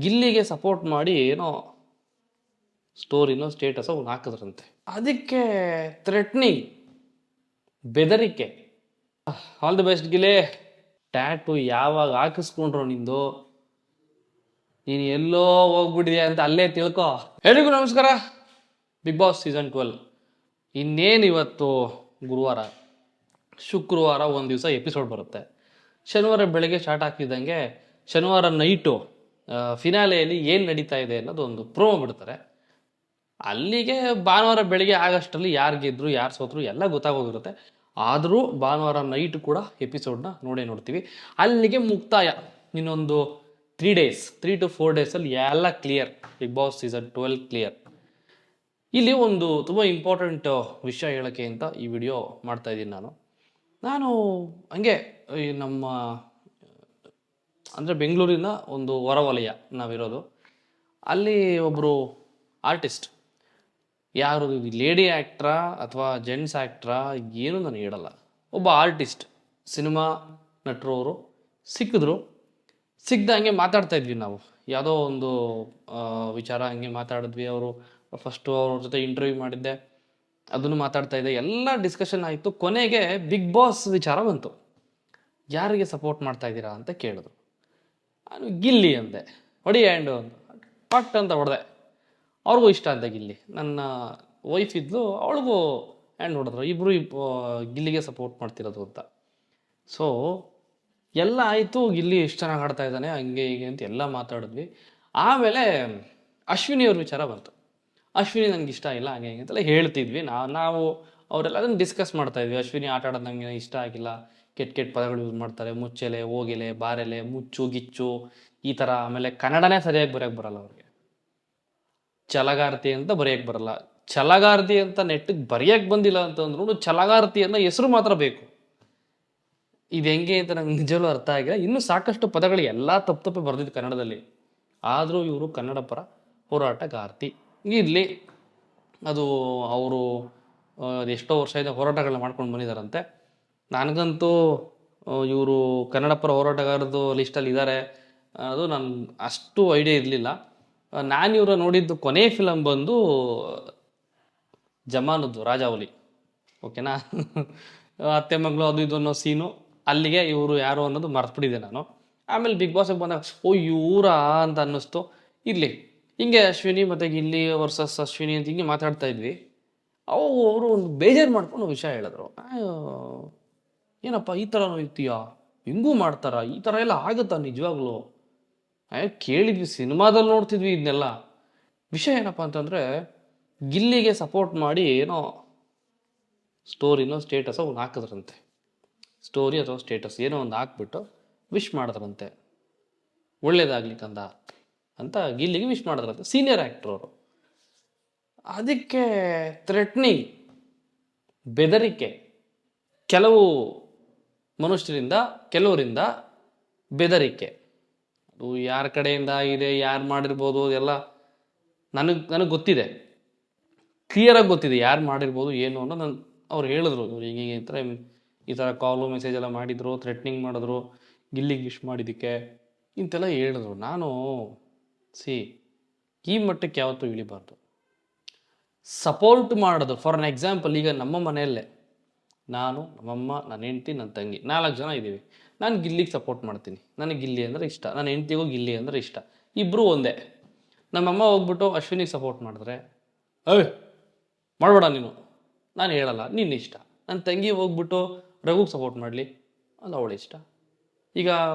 ಗಿಲ್ಲಿಗೆ support ಮಾಡಿ ಏನೋ ಸ್ಟೋರಿನೋ ಸ್ಟೇಟಸೋ ಒಂದು ಹಾಕಿದ್ರಂತೆ. ಅದಕ್ಕೆ ಥ್ರೆಟ್ನಿಂಗ್, ಬೆದರಿಕೆ. ಆಲ್ ದಿ ಬೆಸ್ಟ್ ಗಿಲೆ. ಟ್ಯಾಟು ಯಾವಾಗ ಹಾಕಿಸ್ಕೊಂಡ್ರು ನಿಂದು, ನೀನು ಎಲ್ಲೋ ಹೋಗ್ಬಿಟ್ಟಿದ್ಯಾ ಅಂತ ಅಲ್ಲೇ ತಿಳ್ಕೊ. ಎಲ್ರಿಗೂ ನಮಸ್ಕಾರ. ಬಿಗ್ ಬಾಸ್ ಸೀಸನ್ 12 ಇನ್ನೇನು ಇವತ್ತು ಗುರುವಾರ, ಶುಕ್ರವಾರ ಒಂದು ದಿವಸ ಎಪಿಸೋಡ್ ಬರುತ್ತೆ. ಶನಿವಾರ ಬೆಳಗ್ಗೆ ಸ್ಟಾರ್ಟ್ ಆಗ್ತಿದ್ದಂಗೆ ಶನಿವಾರ ನೈಟು ಫಿನಾಲೆಯಲ್ಲಿ ಏನು ನಡೀತಾ ಇದೆ ಅನ್ನೋದು ಒಂದು ಪ್ರೋಮೋ ಬಿಡ್ತಾರೆ. ಅಲ್ಲಿಗೆ ಭಾನುವಾರ ಬೆಳಿಗ್ಗೆ ಆಗಷ್ಟರಲ್ಲಿ ಯಾರು ಗೆದ್ರು ಯಾರು ಸೋತರು ಎಲ್ಲ ಗೊತ್ತಾಗೋಗಿರುತ್ತೆ. ಆದರೂ ಭಾನುವಾರ ನೈಟ್ ಕೂಡ ಎಪಿಸೋಡ್ನ ನೋಡ್ತೀವಿ. ಅಲ್ಲಿಗೆ ಮುಕ್ತಾಯ. ಇನ್ನೊಂದು 3 to 4 ಡೇಸಲ್ಲಿ ಎಲ್ಲ clear. Bigg Boss season 12 clear. ಇಲ್ಲಿ ಒಂದು ತುಂಬ ಇಂಪಾರ್ಟೆಂಟ್ ವಿಷಯ ಹೇಳೋಕ್ಕೆ ಅಂತ ಈ ವಿಡಿಯೋ ಮಾಡ್ತಾ ಇದ್ದೀನಿ. ನಾನು ಹಂಗೆ ಈ ನಮ್ಮ ಅಂದರೆ ಬೆಂಗಳೂರಿನ ಒಂದು ಹೊರವಲಯ ನಾವಿರೋದು. ಅಲ್ಲಿ ಒಬ್ಬರು ಆರ್ಟಿಸ್ಟ್, ಯಾರು ಲೇಡಿ ಆ್ಯಕ್ಟ್ರಾ ಅಥವಾ ಜೆಂಟ್ಸ್ ಆ್ಯಕ್ಟ್ರಾ ಏನು ನಾನು ಹೇಳಲ್ಲ, ಒಬ್ಬ ಆರ್ಟಿಸ್ಟ್, ಸಿನಿಮಾ ನಟರವರು ಸಿಕ್ಕಿದ್ರು. ಹಂಗೆ ಮಾತಾಡ್ತಾ ಇದ್ವಿ ನಾವು, ಯಾವುದೋ ಒಂದು ವಿಚಾರ ಹಂಗೆ ಮಾತಾಡಿದ್ವಿ. ಅವರು ಫಸ್ಟು ಅವ್ರ ಜೊತೆ ಇಂಟರ್ವ್ಯೂ ಮಾಡಿದ್ದೆ, ಅದನ್ನು ಮಾತಾಡ್ತಾ ಇದ್ದೆ, ಎಲ್ಲ ಡಿಸ್ಕಷನ್ ಆಯಿತು. ಕೊನೆಗೆ ಬಿಗ್ ಬಾಸ್ ವಿಚಾರ ಬಂತು. ಯಾರಿಗೆ ಸಪೋರ್ಟ್ ಮಾಡ್ತಾ ಇದ್ದೀರಾ ಅಂತ ಕೇಳಿದ್ರು. ನಾನು ಗಿಲ್ಲಿ ಅಂದೆ. ಹೊಡಿ ಹ್ಯಾಂಡು ಅಂತ ಪಟ್ ಅಂತ ಹೊಡೆದೆ. ಅವ್ರಿಗೂ ಇಷ್ಟ ಅಂತ ಗಿಲ್ಲಿ. ನನ್ನ ವೈಫ್ ಇದ್ಲು, ಅವಳಿಗೂ ಹ್ಯಾಂಡ್ ಹೊಡೆದ್ರು. ಇಬ್ಬರು ಗಿಲ್ಲಿಗೆ ಸಪೋರ್ಟ್ ಮಾಡ್ತಿರೋದು ಅಂತ. ಸೊ ಎಲ್ಲ ಆಯಿತು. ಗಿಲ್ಲಿ ಎಷ್ಟು ಚೆನ್ನಾಗಿ ಆಡ್ತಾ ಇದ್ದಾನೆ ಹಂಗೆ ಹೀಗೆ ಅಂತ ಎಲ್ಲ ಮಾತಾಡಿದ್ವಿ. ಆಮೇಲೆ ಅಶ್ವಿನಿ ಅವ್ರ ವಿಚಾರ ಬಂತು. ಅಶ್ವಿನಿ ನನಗೆ ಇಷ್ಟ ಇಲ್ಲ ಹಂಗೆ ಹಿಂಗೆ ಅಂತೆಲ್ಲ ಹೇಳ್ತಿದ್ವಿ. ನಾವು ಅವರೆಲ್ಲ ಅದನ್ನು ಡಿಸ್ಕಸ್ ಮಾಡ್ತಾಯಿದ್ವಿ. ಅಶ್ವಿನಿ ಆಟ ಆಡೋದು ನನಗೆ ಇಷ್ಟ ಆಗಿಲ್ಲ, ಕೆಟ್ಟ ಪದಗಳು ಯೂಸ್ ಮಾಡ್ತಾರೆ, ಮುಚ್ಚೆಲೆ, ಹೋಗೆಲೆ, ಬಾರೆಲೆ, ಮುಚ್ಚು ಗಿಚ್ಚು ಈ ಥರ. ಆಮೇಲೆ ಕನ್ನಡನೇ ಸರಿಯಾಗಿ ಬರೆಯೋಕ್ಕೆ ಬರಲ್ಲ ಅವ್ರಿಗೆ. ಛಲಗಾರ್ತಿ ಅಂತ ಬರೆಯೋಕ್ಕೆ ಬರಲ್ಲ. ಛಲಗಾರ್ತಿ ಅಂತ ನೆಟ್ಟಿಗೆ ಬರೆಯೋಕ್ಕೆ ಬಂದಿಲ್ಲ ಅಂತಂದ್ರೂ ಛಲಗಾರ್ತಿ ಅನ್ನೋ ಹೆಸರು ಮಾತ್ರ ಬೇಕು. ಇದು ಹೆಂಗೆ ಅಂತ ನಂಗೆ ನಿಜವೂ ಅರ್ಥ ಆಗಿಲ್ಲ. ಇನ್ನೂ ಸಾಕಷ್ಟು ಪದಗಳು ಎಲ್ಲ ತಪ್ಪು ಬರೆದಿದ್ದು ಕನ್ನಡದಲ್ಲಿ. ಆದರೂ ಇವರು ಕನ್ನಡ ಪರ ಹೋರಾಟಗಾರ್ತಿ ಇರಲಿ. ಅದು ಅವರು ಎಷ್ಟೋ ವರ್ಷದಿಂದ ಹೋರಾಟಗಳನ್ನ ಮಾಡ್ಕೊಂಡು ಬಂದಿದ್ದಾರಂತೆ. ನನಗಂತೂ ಇವರು ಕನ್ನಡ ಪರ ಹೋರಾಟಗಾರದು ಲಿಸ್ಟಲ್ಲಿ ಇದ್ದಾರೆ ಅದು ನನಗೆ ಅಷ್ಟು ಐಡಿಯಾ ಇರಲಿಲ್ಲ. ನಾನು ಇವರ ನೋಡಿದ್ದು ಕೊನೆ ಫಿಲಮ್ ಬಂದು ಜಮಾನದ್ದು, ರಾಜಾವಲಿ. ಓಕೆನಾ? ಅತ್ತೆ ಮಗಳು ಅದು ಇದು ಅನ್ನೋ ಸೀನು, ಅಲ್ಲಿಗೆ ಇವರು ಯಾರು ಅನ್ನೋದು ಮರ್ತ್ಬಿಟ್ಟಿದ್ದೆ ನಾನು. ಆಮೇಲೆ ಬಿಗ್ ಬಾಸಿಗೆ ಬಂದಾಗ ಓ ಇವರಾ ಅಂತ ಅನ್ನಿಸ್ತು. ಇರಲಿ, ಹಿಂಗೆ ಅಶ್ವಿನಿ ಮತ್ತು ಗಿಲ್ಲಿ ವರ್ಸಸ್ ಅಶ್ವಿನಿ ಅಂತ ಹಿಂಗೆ ಮಾತಾಡ್ತಾ ಇದ್ವಿ. ಅವರು ಒಂದು ಬೇಜಾರು ಮಾಡ್ಕೊಂಡು ವಿಷಯ ಹೇಳಿದ್ರು. ಏನಪ್ಪ ಈ ಥರನೂ ಇರ್ತೀಯಾ, ಹಿಂಗೂ ಮಾಡ್ತಾರ, ಈ ಥರ ಎಲ್ಲ ಆಗುತ್ತಾ ನಿಜವಾಗ್ಲೂ? ಕೇಳಿದ್ವಿ, ಸಿನಿಮಾದಲ್ಲಿ ನೋಡ್ತಿದ್ವಿ ಇದನ್ನೆಲ್ಲ. ವಿಷಯ ಏನಪ್ಪ ಅಂತಂದರೆ, ಗಿಲ್ಲಿಗೆ ಸಪೋರ್ಟ್ ಮಾಡಿ ಏನೋ ಸ್ಟೋರಿನೋ ಸ್ಟೇಟಸೋ ಒಂದು ಹಾಕಿದ್ರಂತೆ. ಸ್ಟೋರಿ ಅಥವಾ ಸ್ಟೇಟಸ್ ಏನೋ ಒಂದು ಹಾಕ್ಬಿಟ್ಟು ವಿಶ್ ಮಾಡಿದ್ರಂತೆ, ಒಳ್ಳೇದಾಗ್ಲಿ ಕಂದ ಅಂತ ಗಿಲ್ಲಿಗೆ ವಿಶ್ ಮಾಡಿದ್ರಂತೆ. ಸೀನಿಯರ್ ಆ್ಯಕ್ಟ್ರ್ ಅವರು. ಅದಕ್ಕೆ ಥ್ರೆಟ್ನಿಂಗ್, ಬೆದರಿಕೆ, ಕೆಲವು ಮನುಷ್ಯರಿಂದ, ಕೆಲವರಿಂದ ಬೆದರಿಕೆ. ಅದು ಯಾರ ಕಡೆಯಿಂದ ಆಗಿದೆ, ಯಾರು ಮಾಡಿರ್ಬೋದು, ಅದೆಲ್ಲ ನನಗೆ ಗೊತ್ತಿದೆ, ಕ್ಲಿಯರಾಗಿ ಗೊತ್ತಿದೆ ಯಾರು ಮಾಡಿರ್ಬೋದು ಏನು ಅನ್ನೋ. ಅವ್ರು ಹೇಳಿದ್ರು, ಈಗ ಈ ಥರ ಕಾಲು ಮೆಸೇಜ್ ಎಲ್ಲ ಮಾಡಿದರು, ಥ್ರೆಟ್ನಿಂಗ್ ಮಾಡಿದ್ರು, ಗಿಲ್ಲಿಗೆ ವಿಶ್ ಮಾಡಿದ್ದಕ್ಕೆ ಇಂತೆಲ್ಲ ಹೇಳಿದ್ರು. ನಾನು ಈ ಮಟ್ಟಕ್ಕೆ ಯಾವತ್ತೂ ಇಳಿಬಾರ್ದು. ಸಪೋರ್ಟ್ ಮಾಡೋದು, ಫಾರ್ ಅನ್ ಎಕ್ಸಾಂಪಲ್, ಈಗ ನಮ್ಮ ಮನೆಯಲ್ಲೇ ನಾನು, ನಮ್ಮಮ್ಮ, ನನ್ನ ಹೆಂಡ್ತಿ, ನನ್ನ ತಂಗಿ 4 ಜನ ಇದ್ದೀವಿ. ನಾನು ಗಿಲ್ಲಿಗೆ ಸಪೋರ್ಟ್ ಮಾಡ್ತೀನಿ. ನನಗೆ ಗಿಲ್ಲಿ ಅಂದರೆ ಇಷ್ಟ, ನನ್ನ ಹೆಂಡ್ತಿಗೂ ಗಿಲ್ಲಿ ಅಂದರೆ ಇಷ್ಟ, ಇಬ್ಬರು ಒಂದೇ. ನಮ್ಮಮ್ಮ ಹೋಗ್ಬಿಟ್ಟು ಅಶ್ವಿನಿಗೆ ಸಪೋರ್ಟ್ ಮಾಡಿದ್ರೆ ಮಾಡಬೇಡ ನೀನು, ನಾನು ಹೇಳಲ್ಲ, ನಿನ್ನ ಇಷ್ಟ. ನನ್ನ ತಂಗಿ ಹೋಗ್ಬಿಟ್ಟು ರಘುಗೆ ಸಪೋರ್ಟ್ ಮಾಡಲಿ, ಅದು ಅವಳ ಇಷ್ಟ. ಈಗ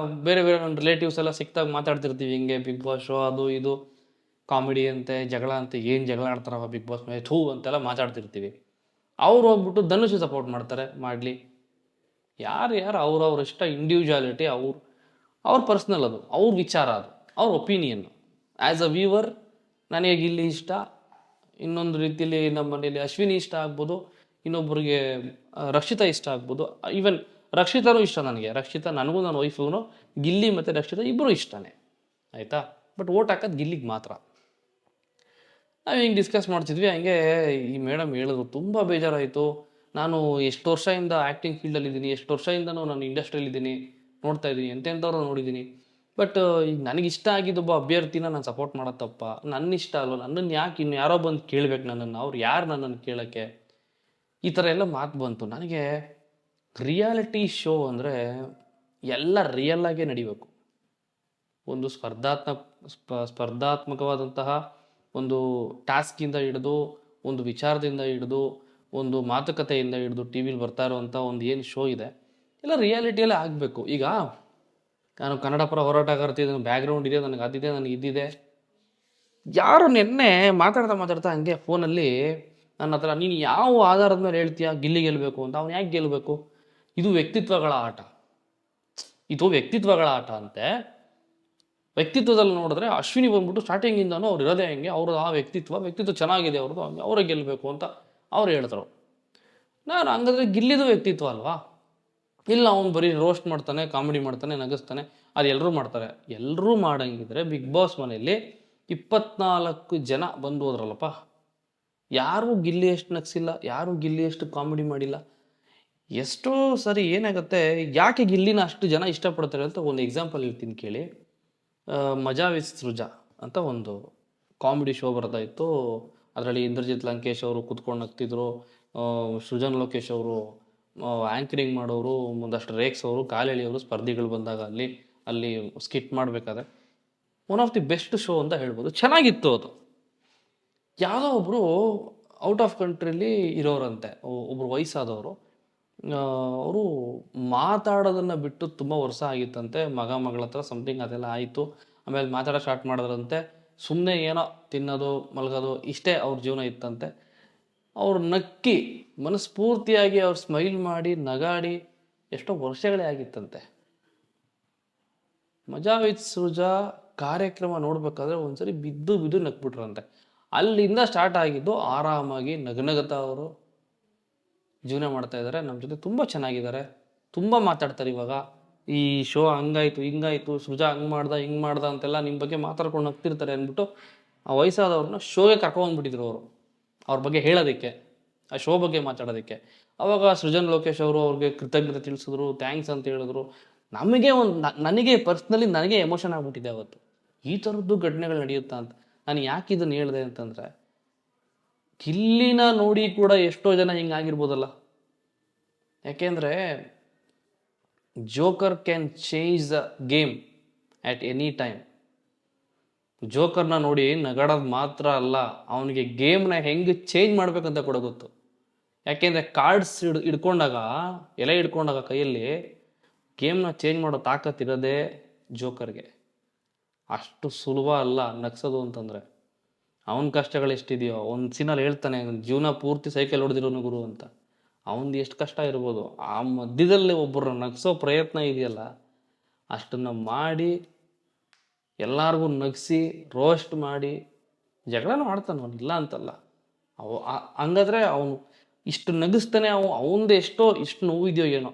ಬೇರೆ ನನ್ನ ರಿಲೇಟಿವ್ಸ್ ಎಲ್ಲ ಸಿಕ್ತಾಗ ಮಾತಾಡ್ತಿರ್ತೀವಿ ಹಿಂಗೆ, ಬಿಗ್ ಬಾಸ್ ಶೋ ಅದು ಇದು ಕಾಮಿಡಿ ಅಂತೆ, ಜಗಳ ಅಂತೆ, ಏನು ಜಗಳ ಆಡ್ತಾರವ ಬಿಗ್ ಬಾಸ್ ಮೇಲೆ ಥೂ ಅಂತೆಲ್ಲ ಮಾತಾಡ್ತಿರ್ತೀವಿ. ಅವ್ರು ಹೋಗ್ಬಿಟ್ಟು ಧನುಷ್ ಸಪೋರ್ಟ್ ಮಾಡ್ತಾರೆ, ಮಾಡಲಿ. ಯಾರು ಅವ್ರವ್ರ ಇಷ್ಟ, ಇಂಡಿವಿಜುವಾಲಿಟಿ, ಅವ್ರ ಪರ್ಸ್ನಲ್, ಅದು ಅವ್ರ ವಿಚಾರ, ಅದು ಅವ್ರ ಒಪಿನಿಯನ್ನು. ಆ್ಯಸ್ ಅ ವ್ಯೂವರ್ ನನಗೆ ಗಿಲ್ಲಿ ಇಷ್ಟ, ಇನ್ನೊಂದು ರೀತಿಯಲ್ಲಿ ನಮ್ಮ ಮನೇಲಿ ಅಶ್ವಿನಿ ಇಷ್ಟ ಆಗ್ಬೋದು, ಇನ್ನೊಬ್ಬರಿಗೆ ರಕ್ಷಿತಾ ಇಷ್ಟ ಆಗ್ಬೋದು. ಈವನ್ ರಕ್ಷಿತಾನೂ ಇಷ್ಟ ನನಗೆ. ರಕ್ಷಿತಾ ನನಗೂ, ನನ್ನ ವೈಫಿಗೂ ಗಿಲ್ಲಿ ಮತ್ತು ರಕ್ಷಿತಾ ಇಬ್ಬರು ಇಷ್ಟನೇ, ಆಯಿತಾ? ಬಟ್ ಓಟ್ ಹಾಕೋದು ಗಿಲ್ಲಿಗೆ ಮಾತ್ರ. ನಾವು ಹಿಂಗೆ ಡಿಸ್ಕಸ್ ಮಾಡ್ತಿದ್ವಿ. ಹಂಗೆ ಈ ಮೇಡಮ್ ಹೇಳಿದ್ರು, ತುಂಬ ಬೇಜಾರಾಯಿತು. ನಾನು ಎಷ್ಟು ವರ್ಷದಿಂದ ಆ್ಯಕ್ಟಿಂಗ್ ಫೀಲ್ಡಲ್ಲಿದ್ದೀನಿ, ಎಷ್ಟು ವರ್ಷದಿಂದನೂ ನಾನು ಇಂಡಸ್ಟ್ರಿಯಲ್ಲಿದ್ದೀನಿ, ನೋಡ್ತಾ ಇದ್ದೀನಿ, ಎಂತೆಂಥವ್ರು ನೋಡಿದ್ದೀನಿ. ಬಟ್ ಈಗ ನನಗಿಷ್ಟ ಆಗಿದ್ದೊಬ್ಬ ಅಭ್ಯರ್ಥಿನ ನಾನು ಸಪೋರ್ಟ್ ಮಾಡೋದು ತಪ್ಪ? ನನ್ನ ಇಷ್ಟ ಅಲ್ವ? ನನ್ನನ್ನು ಯಾಕೆ ಇನ್ನು ಯಾರೋ ಬಂದು ಕೇಳ್ಬೇಕು ನನ್ನನ್ನು? ಅವ್ರು ಯಾರು ನನ್ನನ್ನು ಕೇಳೋಕ್ಕೆ? ಈ ಥರ ಎಲ್ಲ ಮಾತು ಬಂತು. ನನಗೆ ರಿಯಾಲಿಟಿ ಶೋ ಅಂದರೆ ಎಲ್ಲ ರಿಯಲ್ಲಾಗೇ ನಡಿಬೇಕು. ಒಂದು ಸ್ಪರ್ಧಾತ್ಮಕವಾದಂತಹ ಒಂದು ಟಾಸ್ಕಿಂದ ಹಿಡಿದು, ಒಂದು ವಿಚಾರದಿಂದ ಹಿಡಿದು, ಒಂದು ಮಾತುಕತೆಯಿಂದ ಹಿಡಿದು ಟಿ ವಿಲಿ ಬರ್ತಾ ಇರುವಂಥ ಒಂದು ಏನು ಶೋ ಇದೆ, ಎಲ್ಲ ರಿಯಾಲಿಟಿಯಲ್ಲೇ ಆಗಬೇಕು. ಈಗ ನಾನು ಕನ್ನಡ ಪರ ಹೋರಾಟಗಾರ್ತಿ, ಬ್ಯಾಕ್ಗ್ರೌಂಡ್ ಇದೆ, ನನಗೆ ಅದಿದೆ, ನನಗೆ ಇದ್ದಿದೆ. ಯಾರು ನಿನ್ನೆ ಮಾತಾಡ್ತಾ ಹಂಗೆ ಫೋನಲ್ಲಿ ನನ್ನ ಹತ್ರ, ನೀನು ಯಾವ ಆಧಾರದ ಮೇಲೆ ಹೇಳ್ತೀಯ ಗಿಲ್ಲಿ ಗೆಲ್ಲಬೇಕು ಅಂತ? ಅವ್ನು ಯಾಕೆ ಗೆಲ್ಲಬೇಕು? ಇದು ವ್ಯಕ್ತಿತ್ವಗಳ ಆಟ. ಇದು ವ್ಯಕ್ತಿತ್ವಗಳ ಆಟ ಅಂತೆ. ವ್ಯಕ್ತಿತ್ವದಲ್ಲಿ ನೋಡಿದ್ರೆ ಅಶ್ವಿನಿ ಬಂದ್ಬಿಟ್ಟು ಸ್ಟಾರ್ಟಿಂಗಿಂದನೂ ಅವ್ರು ಇರೋದೇ ಹೆಂಗೆ, ಅವ್ರದ್ದು ಆ ವ್ಯಕ್ತಿತ್ವ ಚೆನ್ನಾಗಿದೆ ಅವ್ರದ್ದು, ಅವರೇ ಗೆಲ್ಲಬೇಕು ಅಂತ ಅವ್ರು ಹೇಳಿದ್ರು. ನಾನು ಹಂಗಾದ್ರೆ ಗಿಲ್ಲಿದು ವ್ಯಕ್ತಿತ್ವ ಅಲ್ವಾ? ಇಲ್ಲ, ಅವ್ನು ಬರೀ ರೋಸ್ಟ್ ಮಾಡ್ತಾನೆ, ಕಾಮಿಡಿ ಮಾಡ್ತಾನೆ, ನಗಿಸ್ತಾನೆ, ಅದು ಎಲ್ಲರೂ ಮಾಡ್ತಾರೆ. ಎಲ್ಲರೂ ಮಾಡಂಗಿದ್ರೆ ಬಿಗ್ ಬಾಸ್ ಮನೆಯಲ್ಲಿ 24 ಜನ ಬಂದು ಹೋದ್ರಲ್ಲಪ್ಪ, ಯಾರೂ ಗಿಲ್ಲಿ ಎಷ್ಟು ನಗಿಸಿಲ್ಲ, ಯಾರೂ ಗಿಲ್ಲಿ ಎಷ್ಟು ಕಾಮಿಡಿ ಮಾಡಿಲ್ಲ. ಎಷ್ಟೋ ಸರಿ ಏನಾಗುತ್ತೆ, ಯಾಕೆ ಗಿಲ್ಲಿನ ಅಷ್ಟು ಜನ ಇಷ್ಟಪಡ್ತಾರೆ ಅಂತ ಒಂದು ಎಕ್ಸಾಂಪಲ್ ಹೇಳ್ತೀನಿ ಕೇಳಿ. ಮಜಾ ವಿತ್ ಸೃಜಾ ಅಂತ ಒಂದು ಕಾಮಿಡಿ ಶೋ ಬರ್ತಾ ಇತ್ತು. ಅದರಲ್ಲಿ ಇಂದ್ರಜಿತ್ ಲಂಕೇಶ್ ಅವರು ಕೂತ್ಕೊಂಡು ನಗ್ತಿದ್ರು, ಸೃಜನ್ ಲೋಕೇಶ್ ಅವರು ಆ್ಯಂಕರಿಂಗ್ ಮಾಡೋರು, ಒಂದಷ್ಟು ರೇಕ್ಸ್ ಅವರು, ಕಾಲೆಳೆಯೋರು ಸ್ಪರ್ಧಿಗಳು ಬಂದಾಗ ಅಲ್ಲಿ ಸ್ಕಿಟ್ ಮಾಡಬೇಕಾದ್ರೆ one of the best show ಅಂತ ಹೇಳ್ಬೋದು. ಚೆನ್ನಾಗಿತ್ತು ಅದು. ಯಾವುದೋ ಒಬ್ಬರು ಔಟ್ ಆಫ್ ಕಂಟ್ರಿಲಿ ಇರೋರಂತೆ, ಒಬ್ಬರು ವಯಸ್ಸಾದವರು. ಅವರು ಮಾತಾಡೋದನ್ನು ಬಿಟ್ಟು ತುಂಬ ವರ್ಷ ಆಗಿತ್ತಂತೆ. ಮಗಳ ಹತ್ರ ಸಮಥಿಂಗ್ ಅದೆಲ್ಲ ಆಯಿತು. ಆಮೇಲೆ ಮಾತಾಡೋ ಸ್ಟಾರ್ಟ್ ಮಾಡಿದ್ರಂತೆ. ಸುಮ್ಮನೆ ಏನೋ ತಿನ್ನೋದು, ಮಲಗೋದು, ಇಷ್ಟೇ ಅವ್ರ ಜೀವನ ಇತ್ತಂತೆ. ಅವ್ರು ನಕ್ಕಿ ಮನಸ್ಫೂರ್ತಿಯಾಗಿ ಅವ್ರು ಸ್ಮೈಲ್ ಮಾಡಿ ನಗಾಡಿ ಎಷ್ಟೋ ವರ್ಷಗಳೇ ಆಗಿತ್ತಂತೆ. ಮಜಾ ವಿತ್ ಸೃಜಾ ಕಾರ್ಯಕ್ರಮ ನೋಡ್ಬೇಕಾದ್ರೆ ಒಂದ್ಸರಿ ಬಿದ್ದು ನಕ್ಬಿಟ್ರಂತೆ. ಅಲ್ಲಿಂದ ಸ್ಟಾರ್ಟ್ ಆಗಿದ್ದು ಆರಾಮಾಗಿ ನಗನಗತ ಅವರು ಜೀವನ ಮಾಡ್ತಾ ಇದ್ದಾರೆ. ನಮ್ಮ ಜೊತೆ ತುಂಬ ಚೆನ್ನಾಗಿದ್ದಾರೆ, ತುಂಬ ಮಾತಾಡ್ತಾರೆ. ಇವಾಗ ಈ ಶೋ ಹಂಗಾಯ್ತು ಹಿಂಗಾಯ್ತು, ಸೃಜಾ ಹಂಗೆ ಮಾಡ್ದ ಅಂತೆಲ್ಲ ನಿಮ್ಮ ಬಗ್ಗೆ ಮಾತಾಡ್ಕೊಂಡು ನಗ್ತಿರ್ತಾರೆ ಅಂದ್ಬಿಟ್ಟು ಆ ವಯಸ್ಸಾದವ್ರನ್ನ ಶೋಗೆ ಕರ್ಕೊಂಡ್ಬಿಟ್ಟಿದ್ರು ಅವರು, ಅವ್ರ ಬಗ್ಗೆ ಹೇಳೋದಕ್ಕೆ, ಆ ಶೋ ಬಗ್ಗೆ ಮಾತಾಡೋದಕ್ಕೆ. ಅವಾಗ ಸೃಜನ್ ಲೋಕೇಶ್ ಅವರು ಅವ್ರಿಗೆ ಕೃತಜ್ಞತೆ ತಿಳಿಸಿದ್ರು, ಥ್ಯಾಂಕ್ಸ್ ಅಂತ ಹೇಳಿದ್ರು. ನನಗೆ ಪರ್ಸ್ನಲಿ ನನಗೆ ಎಮೋಷನ್ ಆಗ್ಬಿಟ್ಟಿದೆ ಅವತ್ತು. ಈ ಥರದ್ದು ಘಟನೆಗಳು ನಡೆಯುತ್ತಾ ಅಂತ. ನಾನು ಯಾಕೆ ಇದನ್ನು ಹೇಳಿದೆ ಅಂತಂದರೆ, ಗಿಲ್ಲಿನ ನೋಡಿ ಕೂಡ ಎಷ್ಟೋ ಜನ ಹಿಂಗಾಗಿರ್ಬೋದಲ್ಲ. ಯಾಕೆಂದರೆ joker can change the game at any time. ಜೋಕರ್ನ ನೋಡಿ ನಗಾಡೋದು ಮಾತ್ರ ಅಲ್ಲ, ಅವನಿಗೆ ಗೇಮ್ನ ಹೆಂಗೆ ಚೇಂಜ್ ಮಾಡ್ಬೇಕಂತ ಕೂಡ ಗೊತ್ತು. ಯಾಕೆಂದರೆ ಕಾರ್ಡ್ಸ್ ಎಲೆ ಹಿಡ್ಕೊಂಡಾಗ ಕೈಯಲ್ಲಿ ಗೇಮ್ನ ಚೇಂಜ್ ಮಾಡೋ ತಾಕತ್ತಿರೋದೇ ಜೋಕರ್ಗೆ. ಅಷ್ಟು ಸುಲಭ ಅಲ್ಲ ನಗ್ಸೋದು ಅಂತಂದರೆ. ಅವನ ಕಷ್ಟಗಳು ಎಷ್ಟಿದೆಯೋ, ಒಂದು ಸೀನಲ್ಲಿ ಹೇಳ್ತಾನೆ, ಜೀವನ ಪೂರ್ತಿ ಸೈಕಲ್ ಹೊಡೆದಿರೋನು ಗುರು ಅಂತ. ಅವನದು ಎಷ್ಟು ಕಷ್ಟ ಇರ್ಬೋದು, ಆ ಮಧ್ಯದಲ್ಲಿ ಒಬ್ಬರನ್ನ ನಗಿಸೋ ಪ್ರಯತ್ನ ಇದೆಯಲ್ಲ, ಅಷ್ಟನ್ನು ಮಾಡಿ ಎಲ್ಲರಿಗೂ ನಗಿಸಿ ರೋಸ್ಟ್ ಮಾಡಿ ಜಗಳನೂ ಆಡ್ತಾನೆ ಅವನು, ಇಲ್ಲ ಅಂತಲ್ಲ. ಹಂಗಾದ್ರೆ ಅವನು ಇಷ್ಟು ನಗಿಸ್ತಾನೆ, ಅವನದು ಇಷ್ಟು ನೋವಿದೆಯೋ ಏನೋ,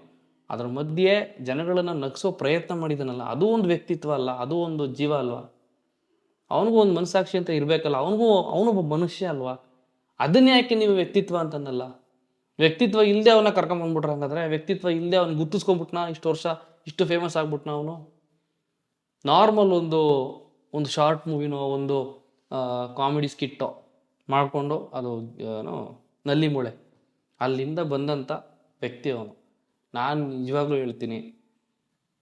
ಅದ್ರ ಮಧ್ಯೆ ಜನಗಳನ್ನು ನಗಿಸೋ ಪ್ರಯತ್ನ ಮಾಡಿದಾನಲ್ಲ, ಅದು ಒಂದು ವ್ಯಕ್ತಿತ್ವ ಅಲ್ಲ, ಅದು ಒಂದು ಜೀವ ಅಲ್ವಾ? ಅವನಿಗೂ ಒಂದು ಮನಸ್ಸಾಕ್ಷಿ ಅಂತ ಇರಬೇಕಲ್ಲ, ಅವನೊಬ್ಬ ಮನುಷ್ಯ ಅಲ್ವಾ? ಅದನ್ನೇ ಯಾಕೆ ನೀವು ವ್ಯಕ್ತಿತ್ವ ಅಂತನಲ್ಲ? ವ್ಯಕ್ತಿತ್ವ ಇಲ್ಲದೆ ಅವನ್ನ ಕರ್ಕೊಂಬಂದ್ಬಿಟ್ರೆ, ಹಂಗಾದ್ರೆ ವ್ಯಕ್ತಿತ್ವ ಇಲ್ಲದೆ ಅವ್ನು ಗುರ್ತಿಸ್ಕೊಂಡ್ಬಿಟ್ನಾ, ಇಷ್ಟು ವರ್ಷ ಇಷ್ಟು ಫೇಮಸ್ ಆಗ್ಬಿಟ್ನಾ ಅವನು? ನಾರ್ಮಲ್ ಒಂದು ಶಾರ್ಟ್ ಮೂವಿನೋ ಒಂದು ಕಾಮಿಡಿ ಸ್ಕಿಟ್ಟೋ ಮಾಡಿಕೊಂಡು, ಅದು ನಲ್ಲಿ ಮೂಳೆ ಅಲ್ಲಿಂದ ಬಂದಂಥ ವ್ಯಕ್ತಿ ಅವನು. ನಾನು ನಿಜವಾಗ್ಲೂ ಹೇಳ್ತೀನಿ,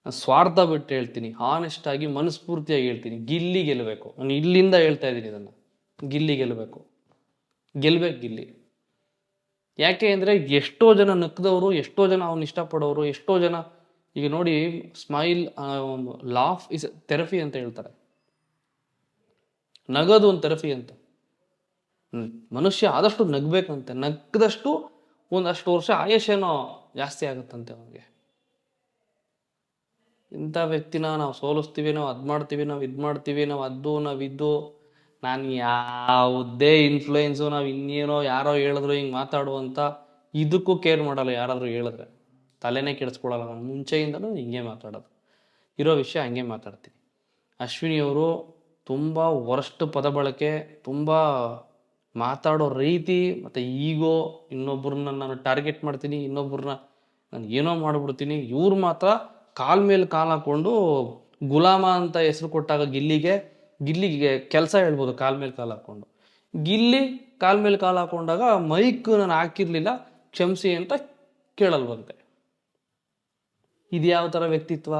ಸ್ವಾರ್ಥ ಬಿಟ್ಟು ಹೇಳ್ತೀನಿ, ಹಾನೆಸ್ಟಾಗಿ ಮನಸ್ಫೂರ್ತಿಯಾಗಿ ಹೇಳ್ತೀನಿ, ಗಿಲ್ಲಿ ಗೆಲ್ಲಬೇಕು. ನಾನು ಇಲ್ಲಿಂದ ಹೇಳ್ತಾ ಇದ್ದೀನಿ ಇದನ್ನು, ಗಿಲ್ಲಿ ಗೆಲ್ಲಬೇಕು ಗಿಲ್ಲಿ. ಯಾಕೆ ಅಂದರೆ ಎಷ್ಟೋ ಜನ ನಕ್ಕದವರು, ಎಷ್ಟೋ ಜನ ಅವನ್ನ ಇಷ್ಟಪಡೋರು, ಎಷ್ಟೋ ಜನ ಈಗ ನೋಡಿ, ಸ್ಮೈಲ್ ಲಾಫ್ ಇಸ್ ಥೆರಪಿ ಅಂತ ಹೇಳ್ತಾರೆ. ನಗೋದು ಒಂದು ಥೆರಪಿ ಅಂತ. ಮನುಷ್ಯ ಆದಷ್ಟು ನಗಬೇಕಂತೆ, ನಗ್ದಷ್ಟು ಒಂದಷ್ಟು ವರ್ಷ ಆಯುಷ್ಯನೋ ಜಾಸ್ತಿ ಆಗುತ್ತಂತೆ ಅವನಿಗೆ. ಇಂಥ ವ್ಯಕ್ತಿನ ನಾವು ಸೋಲಿಸ್ತೀವಿ, ನಾವು ಅದು ಮಾಡ್ತೀವಿ, ನಾವು ಇದು ಮಾಡ್ತೀವಿ, ನಾವಿದ್ದು ನಾನು ಯಾವುದೇ ಇನ್ಫ್ಲೂಯೆನ್ಸು, ನಾವು ಇನ್ನೇನೋ ಯಾರೋ ಹೇಳಿದ್ರು ಹಿಂಗೆ ಮಾತಾಡುವಂಥ ಇದಕ್ಕೂ ಕೇರ್ ಮಾಡಲ್ಲ. ಯಾರಾದರೂ ಹೇಳಿದ್ರೆ ತಲೆನೇ ಕೆಡಿಸ್ಕೊಳಲ್ಲ. ನಾನು ಮುಂಚೆಯಿಂದಲೂ ಹಿಂಗೆ ಮಾತಾಡೋದು, ಇರೋ ವಿಷಯ ಹಂಗೆ ಮಾತಾಡ್ತೀನಿ. ಅಶ್ವಿನಿಯವರು ತುಂಬ ವರ್ಸ್ಟ್ ಪದ ಬಳಕೆ, ತುಂಬ ಮಾತಾಡೋ ರೀತಿ, ಮತ್ತು ಈಗೋ, ಇನ್ನೊಬ್ಬರನ್ನ ನಾನು ಟಾರ್ಗೆಟ್ ಮಾಡ್ತೀನಿ, ಇನ್ನೊಬ್ಬರನ್ನ ನಾನು ಏನೋ ಮಾಡಿಬಿಡ್ತೀನಿ. ಇವ್ರು ಮಾತ್ರ ಕಾಲ ಮೇಲೆ ಕಾಲು ಹಾಕ್ಕೊಂಡು ಗುಲಾಮ ಅಂತ ಹೆಸರು ಕೊಟ್ಟಾಗ ಗಿಲ್ಲಿಗೆ ಕೆಲಸ ಹೇಳ್ಬೋದು ಕಾಲ್ ಮೇಲೆ ಕಾಲು ಹಾಕೊಂಡು. ಗಿಲ್ಲಿ ಕಾಲ್ ಮೇಲೆ ಕಾಲು ಹಾಕೊಂಡಾಗ ಮೈಕ್ ನಾನು ಹಾಕಿರ್ಲಿಲ್ಲ ಕ್ಷಮಿಸಿ ಅಂತ ಕೇಳಲ್ವಂತೆ. ಇದು ಯಾವ ಥರ ವ್ಯಕ್ತಿತ್ವ?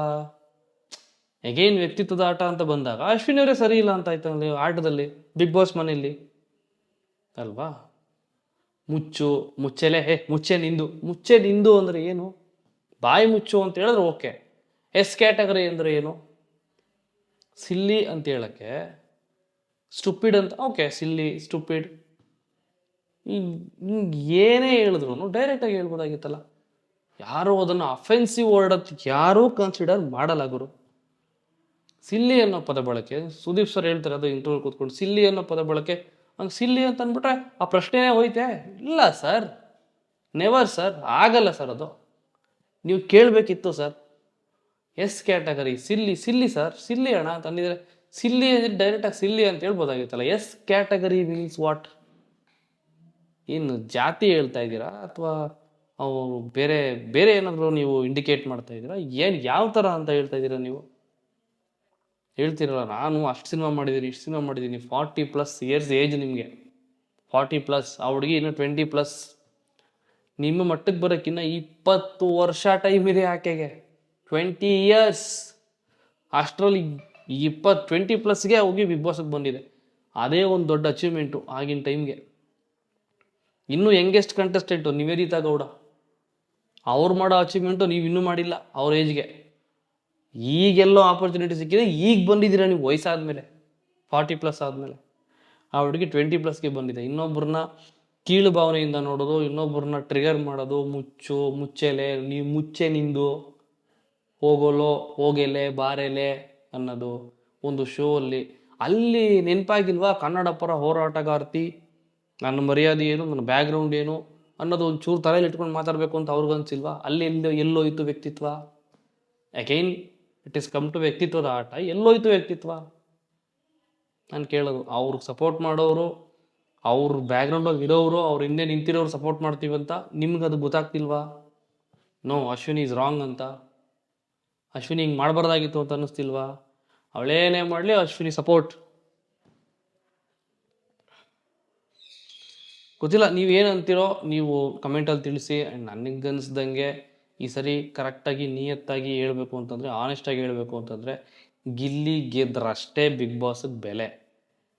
ಅಗೈನ್ ವ್ಯಕ್ತಿತ್ವದ ಆಟ ಅಂತ ಬಂದಾಗ ಅಶ್ವಿನಿ ಅವರೇ ಸರಿ ಇಲ್ಲ ಅಂತ ಆಯ್ತು ಅಲ್ಲಿ ಆಟದಲ್ಲಿ, ಬಿಗ್ ಬಾಸ್ ಮನೆಯಲ್ಲಿ ಅಲ್ವಾ? ಮುಚ್ಚೆ ನಿಂದು ಅಂದ್ರೆ ಏನು? ಬಾಯಿ ಮುಚ್ಚು ಅಂತ ಹೇಳಿದ್ರೆ ಓಕೆ. ಎಸ್ ಕ್ಯಾಟಗರಿ ಅಂದ್ರೆ ಏನು? ಸಿಲ್ಲಿ ಅಂತ ಹೇಳಕ್ಕೆ, ಸ್ಟುಪಿಡ್ ಅಂತ ಓಕೆ, ಸಿಲ್ಲಿ ಸ್ಟುಪಿಡ್ ಏನೇ ಹೇಳಿದ್ರು ಡೈರೆಕ್ಟಾಗಿ ಹೇಳ್ಬೋದಾಗಿತ್ತಲ್ಲ. ಯಾರು ಅದನ್ನು ಅಫೆನ್ಸಿವ್ ವರ್ಡ್ ಅಂತ ಯಾರೂ ಕನ್ಸಿಡರ್ ಮಾಡಲ್ಲ ಗುರು. ಸಿಲ್ಲಿ ಅನ್ನೋ ಪದ ಬಳಕೆ, ಸುದೀಪ್ ಸರ್ ಹೇಳ್ತಾರೆ ಅದು ಇಂಟರ್ವ್ಯೂ ಕೂತ್ಕೊಂಡು, ಸಿಲ್ಲಿ ಅನ್ನೋ ಪದ ಬಳಕೆ, ಹಂಗೆ ಸಿಲ್ಲಿ ಅಂತ ಅಂದ್ಬಿಟ್ರೆ ಆ ಪ್ರಶ್ನೆನೇ ಹೋಯ್ತೆ? ಇಲ್ಲ ಸರ್, ನೆವರ್ ಸರ್, ಆಗಲ್ಲ ಸರ್. ಅದು ನೀವು ಕೇಳಬೇಕಿತ್ತು sir. S category silly sir, silly ಅಣ್ಣ ಅಂತ ಅಂದಿದ್ರೆ ಸಿಲ್ಲಿ ಅಂದರೆ ಡೈರೆಕ್ಟಾಗಿ ಸಿಲ್ಲಿ ಅಂತ ಹೇಳ್ಬೋದಾಗಿತ್ತಲ್ಲ. S category means what? ಇನ್ನು ಜಾತಿ ಹೇಳ್ತಾ ಇದ್ದೀರಾ ಅಥವಾ ಬೇರೆ ಬೇರೆ ಏನಾದರೂ ನೀವು ಇಂಡಿಕೇಟ್ ಮಾಡ್ತಾ ಇದ್ದೀರಾ? ಏನು ಯಾವ ಥರ ಅಂತ ಹೇಳ್ತಾ ಇದ್ದೀರಾ ನೀವು? ಹೇಳ್ತಿರಲ್ಲ ನಾನು ಅಷ್ಟು ಸಿನಿಮಾ ಮಾಡಿದ್ದೀನಿ, ಇಷ್ಟು ಸಿನಿಮಾ ಮಾಡಿದ್ದೀನಿ. 40+ ಇಯರ್ಸ್ ಏಜ್ ನಿಮಗೆ, 40+. ಆ ಹುಡುಗಿ ಇನ್ನು 20+. ನಿಮ್ಮ ಮಟ್ಟಕ್ಕೆ ಬರೋಕ್ಕಿನ್ನ 20 ವರ್ಷ ಟೈಮ್ ಇದೆ ಆಕೆಗೆ. 20 ಇಯರ್ಸ್. ಅಷ್ಟರಲ್ಲಿ 20+ ಹೋಗಿ ಬಿಗ್ ಬಾಸ್ಗೆ ಬಂದಿದೆ. ಅದೇ ಒಂದು ದೊಡ್ಡ ಅಚೀವ್ಮೆಂಟು ಆಗಿನ ಟೈಮ್ಗೆ. ಇನ್ನೂ ಯಂಗೆಸ್ಟ್ ಕಂಟೆಸ್ಟೆಂಟು ನಿವೇದಿತಾ ಗೌಡ. ಅವ್ರು ಮಾಡೋ ಅಚೀವ್ಮೆಂಟು ನೀವು ಇನ್ನೂ ಮಾಡಿಲ್ಲ ಅವ್ರ ಏಜ್ಗೆ. ಈಗೆಲ್ಲೋ ಆಪರ್ಚುನಿಟಿ ಸಿಕ್ಕಿದೆ, ಈಗ ಬಂದಿದ್ದೀರಾ ನೀವು ವಯಸ್ಸಾದ್ಮೇಲೆ, 40+ ಆದಮೇಲೆ. ಆ ಹುಡುಗಿ 20+ಗೆ ಬಂದಿದೆ. ಇನ್ನೊಬ್ಬರನ್ನ ಕೀಳು ಭಾವನೆಯಿಂದ ನೋಡೋದು, ಇನ್ನೊಬ್ಬರನ್ನ ಟ್ರಿಗರ್ ಮಾಡೋದು, ಮುಚ್ಚೆಲೆ, ಮುಚ್ಚೆ ನಿಂದು, ಹೋಗೆಲೆ ಬಾರೆಲೆ ಅನ್ನೋದು ಒಂದು ಶೋ ಅಲ್ಲಿ ನೆನಪಾಗಿಲ್ವಾ? ಕನ್ನಡ ಪರ ಹೋರಾಟಗಾರ್ತಿ, ನನ್ನ ಮರ್ಯಾದೆ ಏನು, ನನ್ನ ಬ್ಯಾಕ್ಗ್ರೌಂಡ್ ಏನು ಅನ್ನೋದು ಒಂಚೂರು ತಲೆಯಲ್ಲಿ ಇಟ್ಕೊಂಡು ಮಾತಾಡಬೇಕು ಅಂತ ಅವ್ರಿಗನ್ಸಿಲ್ವಾ? ಅಲ್ಲಿ ಎಲ್ಲೋಯ್ತು ವ್ಯಕ್ತಿತ್ವ? Again it is come to ವ್ಯಕ್ತಿತ್ವದ ಆಟ. ಎಲ್ಲೋಯ್ತು ವ್ಯಕ್ತಿತ್ವ ನಾನು ಕೇಳೋದು. ಅವ್ರಿಗೆ ಸಪೋರ್ಟ್ ಮಾಡೋರು, ಅವ್ರ ಬ್ಯಾಕ್ಗ್ರೌಂಡಲ್ಲಿ ಇರೋರು, ಅವ್ರ ಹಿಂದೆ ನಿಂತಿರೋರು ಸಪೋರ್ಟ್ ಮಾಡ್ತೀವಂತ ನಿಮ್ಗೆ ಅದು ಗೊತ್ತಾಗ್ತಿಲ್ವಾ? ನೋ, ಅಶ್ವಿನಿ ಈಸ್ ರಾಂಗ್ ಅಂತ, ಅಶ್ವಿನಿ ಹಿಂಗೆ ಮಾಡಬಾರ್ದಾಗಿತ್ತು ಅಂತ ಅನ್ನಿಸ್ತಿಲ್ವಾ? ಅವಳೇನೇ ಮಾಡಲಿ ಅಶ್ವಿನಿ ಸಪೋರ್ಟ್. ಗೊತ್ತಿಲ್ಲ ನೀವೇನು ಅಂತೀರೋ, ನೀವು ಕಮೆಂಟಲ್ಲಿ ತಿಳಿಸಿ. ಆ್ಯಂಡ್ ನನಗನ್ಸ್ದಂಗೆ ಈ ಸರಿ ಕರೆಕ್ಟಾಗಿ ನಿಯತ್ತಾಗಿ ಹೇಳ್ಬೇಕು ಅಂತಂದರೆ, ಆನೆಸ್ಟಾಗಿ ಹೇಳಬೇಕು ಅಂತಂದರೆ, ಗಿಲ್ಲಿ ಗೆದ್ರಷ್ಟೇ ಬಿಗ್ ಬಾಸ್ಗೆ ಬೆಲೆ.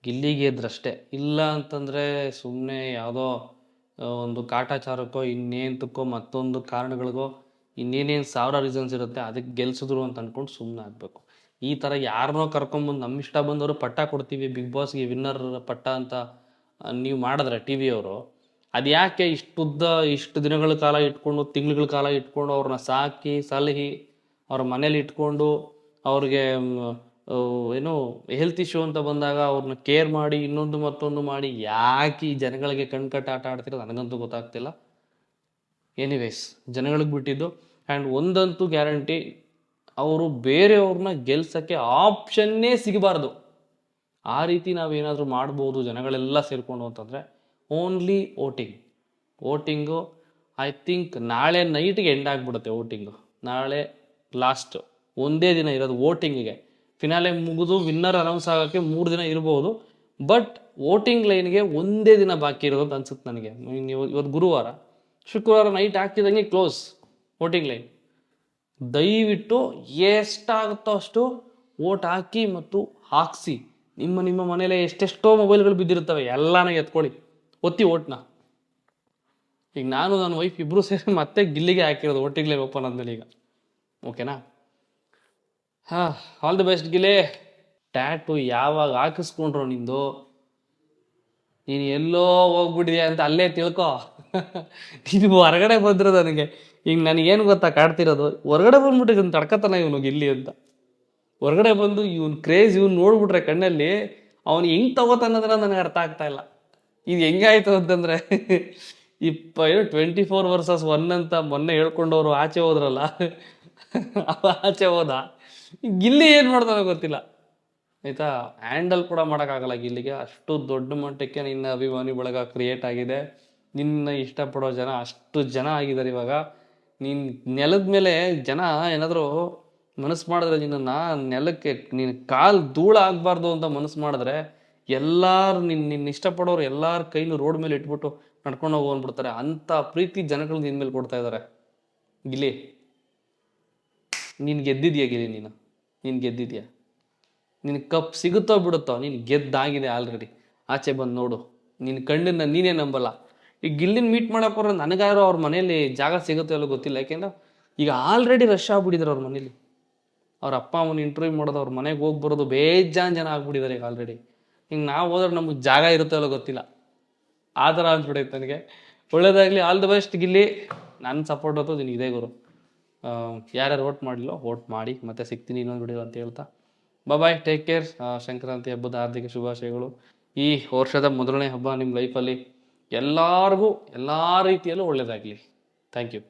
ಗಿಲ್ಲಿ ಗೆದ್ರಷ್ಟೇ. ಇಲ್ಲ ಅಂತಂದರೆ ಸುಮ್ಮನೆ ಯಾವುದೋ ಒಂದು ಕಾಟಾಚಾರಕ್ಕೋ ಇನ್ನೇಂತಕ್ಕೋ ಮತ್ತೊಂದು ಕಾರಣಗಳಿಗೋ ಇನ್ನೇನೇನು ಸಾವಿರ ರೀಸನ್ಸ್ ಇರುತ್ತೆ ಅದಕ್ಕೆ ಗೆಲ್ಸಿದ್ರು ಅಂತ ಅಂದ್ಕೊಂಡು ಸುಮ್ಮನೆ ಆಗಬೇಕು. ಈ ಥರ ಯಾರನ್ನೋ ಕರ್ಕೊಂಬಂದು ನಮ್ಮ ಇಷ್ಟ ಬಂದವರು ಪಟ್ಟ ಕೊಡ್ತೀವಿ ಬಿಗ್ ಬಾಸ್ಗೆ ವಿನ್ನರ್ ಪಟ್ಟ ಅಂತ ನೀವು ಮಾಡಿದ್ರೆ ಟಿ ವಿಯವರು, ಅದು ಯಾಕೆ ಇಷ್ಟು ದಿನಗಳ ಕಾಲ ಇಟ್ಕೊಂಡು, ತಿಂಗಳ ಕಾಲ ಇಟ್ಕೊಂಡು ಅವ್ರನ್ನ ಸಾಕಿ ಸಲಹಿ ಅವ್ರ ಮನೇಲಿ ಇಟ್ಕೊಂಡು ಅವ್ರಿಗೆ ಏನು ಹೆಲ್ತ್ ಇಶ್ಯೂ ಅಂತ ಬಂದಾಗ ಅವ್ರನ್ನ ಕೇರ್ ಮಾಡಿ ಇನ್ನೊಂದು ಮತ್ತೊಂದು ಮಾಡಿ ಯಾಕೆ ಈ ಜನಗಳಿಗೆ ಕಣ್ಕಟ್ಟು ಆಟ ಆಡ್ತಿರೋದು ನನಗಂತೂ ಗೊತ್ತಾಗ್ತಿಲ್ಲ. ಎನಿವೇಸ್, ಜನಗಳಿಗೆ ಬಿಟ್ಟಿದ್ದು. ಆ್ಯಂಡ್ ಒಂದಂತೂ ಗ್ಯಾರಂಟಿ, ಅವರು ಬೇರೆಯವ್ರನ್ನ ಗೆಲ್ಸೋಕ್ಕೆ ಆಪ್ಷನ್ನೇ ಸಿಗಬಾರ್ದು. ಆ ರೀತಿ ನಾವೇನಾದರೂ ಮಾಡ್ಬೋದು ಜನಗಳೆಲ್ಲ ಸೇರಿಕೊಂಡು ಅಂತಂದರೆ ಓನ್ಲಿ ವೋಟಿಂಗು. ಐ ಥಿಂಕ್ ನಾಳೆ ನೈಟ್ಗೆ ಎಂಡ್ ಆಗಿಬಿಡುತ್ತೆ ವೋಟಿಂಗು. ನಾಳೆ ಲಾಸ್ಟ್ ಒಂದೇ ದಿನ ಇರೋದು ವೋಟಿಂಗಿಗೆ. ಫಿನಾಲೆ ಮುಗಿದು ವಿನ್ನರ್ ಅನೌನ್ಸ್ ಆಗೋಕ್ಕೆ 3 ದಿನ ಇರ್ಬೋದು. ಬಟ್ ವೋಟಿಂಗ್ ಲೈನ್ಗೆ ಒಂದೇ ದಿನ ಬಾಕಿ ಇರೋದು ಅಂತ ಅನ್ಸುತ್ತೆ ನನಗೆ. ಇವತ್ತು ಗುರುವಾರ, ಶುಕ್ರವಾರ ನೈಟ್ ಹಾಕಿದಂಗೆ ಕ್ಲೋಸ್ ವೋಟಿಂಗ್ ಲೈನ್. ದಯವಿಟ್ಟು ಎಷ್ಟಾಗುತ್ತೋ ಅಷ್ಟು ವೋಟ್ ಹಾಕಿ ಮತ್ತು ಹಾಕಿಸಿ. ನಿಮ್ಮ ಮನೇಲಿ ಎಷ್ಟೆಷ್ಟೋ ಮೊಬೈಲ್ಗಳು ಬಿದ್ದಿರ್ತವೆ, ಎಲ್ಲನೂ ಎತ್ಕೊಳ್ಳಿ, ಒತ್ತಿ ಓಟ್ನ. ಈಗ ನನ್ನ ವೈಫ್ ಇಬ್ಬರು ಸೇರಿ ಮತ್ತೆ ಗಿಲ್ಲಿಗೆ ಹಾಕಿರೋದು ವೋಟಿಂಗ್ ಲೈನ್ ಓಪನ್ ಆದಮೇಲೆ ಈಗ. ಓಕೆನಾ? ಆಲ್ ದಿ ಬೆಸ್ಟ್ ಗಿಲೆ. ಟ್ಯಾಟು ಯಾವಾಗ ಹಾಕಿಸ್ಕೊಂಡ್ರು ನಿಂದು? ನೀನು ಎಲ್ಲೋ ಹೋಗ್ಬಿಟ್ಟಿದ್ಯಾ ಅಂತ ಅಲ್ಲೇ ತಿಳ್ಕೊ. ನೀನು ಹೊರಗಡೆ ಬಂದ್ರು ನನಗೆ ಈಗ ನನಗೇನು ಗೊತ್ತಾ ಕಾಡ್ತಿರೋದು, ಹೊರಗಡೆ ಬಂದ್ಬಿಟ್ಟು ಇದನ್ನು ತಡ್ಕತಾನ ಇವನು ಗಿಲ್ಲಿ ಅಂತ. ಹೊರಗಡೆ ಬಂದು ಇವ್ನು ಕ್ರೇಜ್ ಇವ್ನು ನೋಡ್ಬಿಟ್ರೆ ಕಣ್ಣಲ್ಲಿ ಅವನು ಹೆಂಗೆ ತಗೋತಾನಂದ್ರೆ ನನಗೆ ಅರ್ಥ ಆಗ್ತಾ ಇಲ್ಲ. ಇದು ಹೆಂಗಾಯ್ತು ಅಂತಂದರೆ 24 ವರ್ಸಸ್ 1 ಅಂತ ಮೊನ್ನೆ ಹೇಳ್ಕೊಂಡವರು ಆಚೆ ಹೋದ್ರಲ್ಲ, ಆಚೆ ಹೋದ. ಗಿಲ್ಲಿ ಏನು ಮಾಡ್ತಾನೋ ಗೊತ್ತಿಲ್ಲ ಆಯಿತಾ. ಹ್ಯಾಂಡಲ್ ಕೂಡ ಮಾಡೋಕ್ಕಾಗಲ್ಲ ಗಿಲ್ಲಿಗೆ. ಅಷ್ಟು ದೊಡ್ಡ ಮಟ್ಟಕ್ಕೆ ನಿನ್ನ ಅಭಿಮಾನಿ ಬಳಗ ಕ್ರಿಯೇಟ್ ಆಗಿದೆ. ನಿನ್ನ ಇಷ್ಟಪಡೋ ಜನ ಅಷ್ಟು ಜನ ಆಗಿದ್ದಾರೆ ಇವಾಗ. ನೀನು ನೆಲದ ಮೇಲೆ ಜನ ಏನಾದರೂ ಮನಸ್ಸು ಮಾಡಿದ್ರೆ ನಿನ್ನ ನೆಲಕ್ಕೆ ನೀನು ಕಾಲು ಧೂಳ ಆಗಬಾರ್ದು ಅಂತ ಮನಸ್ಸು ಮಾಡಿದ್ರೆ ಎಲ್ಲಾರು ನಿನ್ನ ಇಷ್ಟಪಡೋರು ಎಲ್ಲಾರ ಕೈಲೂ ರೋಡ್ ಮೇಲೆ ಇಟ್ಬಿಟ್ಟು ನಡ್ಕೊಂಡು ಹೋಗು ಅಂದ್ಬಿಡ್ತಾರೆ. ಅಂಥ ಪ್ರೀತಿ ಜನಗಳು ನಿನ್ನ ಮೇಲೆ ಕೊಡ್ತಾ ಇದ್ದಾರೆ. ಗಿಲಿ, ನೀನು ಗೆದ್ದಿದ್ಯಾ ಗಿಲಿ? ನೀನು ಗೆದ್ದಿದ್ಯಾ? ನಿನಗೆ ಕಪ್ ಸಿಗುತ್ತೋ ಬಿಡುತ್ತೋ, ನೀನು ಗೆದ್ದಾಗಿದೆ ಆಲ್ರೆಡಿ. ಆಚೆ ಬಂದು ನೋಡು, ನಿನ್ನ ಕಣ್ಣನ್ನು ನೀನೇ ನಂಬಲ್ಲ. ಈಗ ಗಿಲ್ಲಿನ ಮೀಟ್ ಮಾಡಕ್ಕೆ ಹೋದ್ರೆ ನನಗಾರೋ ಅವ್ರ ಮನೇಲಿ ಜಾಗ ಸಿಗುತ್ತೋ ಅಲ್ಲೋ ಗೊತ್ತಿಲ್ಲ. ಯಾಕೆಂದ್ರೆ ಈಗ ಆಲ್ರೆಡಿ ರಶ್ ಆಗ್ಬಿಟ್ಟಿದ್ದಾರೆ ಅವ್ರ ಮನೇಲಿ. ಅವ್ರ ಅಪ್ಪ ಅಮ್ಮನ ಇಂಟರ್ವ್ಯೂ ಮಾಡೋದು, ಅವ್ರ ಮನೆಗೆ ಹೋಗಿ ಬರೋದು ಬೇಜಾನ್ ಜನ ಆಗ್ಬಿಟ್ಟಿದ್ದಾರೆ ಈಗ ಆಲ್ರೆಡಿ. ಹಿಂಗೆ ನಾವು ಹೋದ್ರೆ ನಮಗೆ ಜಾಗ ಇರುತ್ತೋ ಅಲ್ಲೋ ಗೊತ್ತಿಲ್ಲ. ಆ ಥರ ಅಂದ್ಬಿಡೈತೆ ನನಗೆ. ಒಳ್ಳೇದಾಗಲಿ, ಆಲ್ ದಿ ಬೆಸ್ಟ್ ಗಿಲ್ಲಿ. ನನ್ನ ಸಪೋರ್ಟ್ ಅಂತೂ ನಿನಗೆ ಇದೆ ಗುರು. ಯಾರ್ಯಾರು ವೋಟ್ ಮಾಡಲಿಲ್ಲ ವೋಟ್ ಮಾಡಿ. ಮತ್ತೆ ಸಿಗ್ತೀನಿ ಇನ್ನೊಂದು ವಿಡಿಯೋ ಅಂತ ಹೇಳ್ತಾ ಬಾಯ್, ಟೇಕ್ ಕೇರ್. ಸಂಕ್ರಾಂತಿ ಹಬ್ಬದ ಹಾರ್ದಿಕ ಶುಭಾಶಯಗಳು. ಈ ವರ್ಷದ ಮೊದಲನೇ ಹಬ್ಬ ನಿಮ್ಮ ಲೈಫಲ್ಲಿ ಎಲ್ಲರಿಗೂ ಎಲ್ಲ ರೀತಿಯಲ್ಲೂ ಒಳ್ಳೆಯದಾಗಲಿ. Thank you.